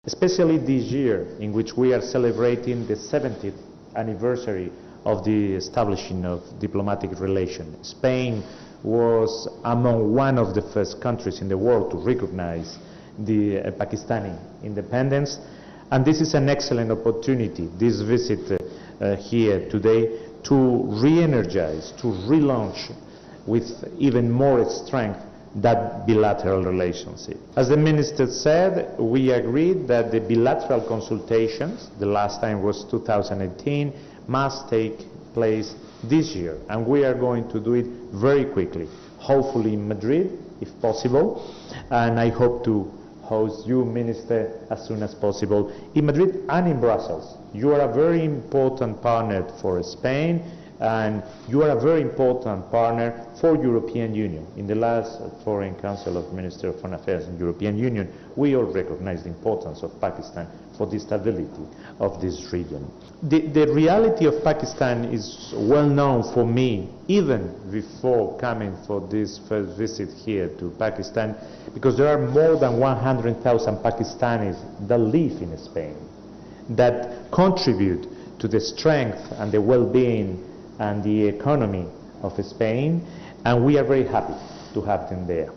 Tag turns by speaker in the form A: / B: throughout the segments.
A: especially this year in which we are celebrating the 70th anniversary of the establishing of diplomatic relations. Spain was among one of the first countries in the world to recognize the Pakistani independence, and this is an excellent opportunity, this visit here today, to re-energize, to relaunch with even more strength that bilateral relationship. As the Minister said, we agreed that the bilateral consultations, the last time was 2018, must take place this year, and we are going to do it very quickly, hopefully in Madrid, if possible, and I hope to host you, Minister, as soon as possible in Madrid and in Brussels. You are a very important partner for Spain, and you are a very important partner for European Union. In the last Foreign Council of Ministers of Foreign Affairs in European Union, we all recognize the importance of Pakistan for the stability of this region. The reality of Pakistan is well known for me, even before coming for this first visit here to Pakistan, because there are more than 100,000 Pakistanis that live in Spain, that contribute to the strength and the well-being and the economy of Spain, and we are very happy to have them there.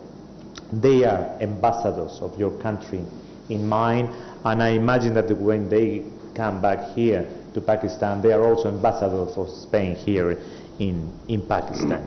A: They are ambassadors of your country in mind, and I imagine that when they come back here to Pakistan, they are also ambassadors of Spain here in Pakistan.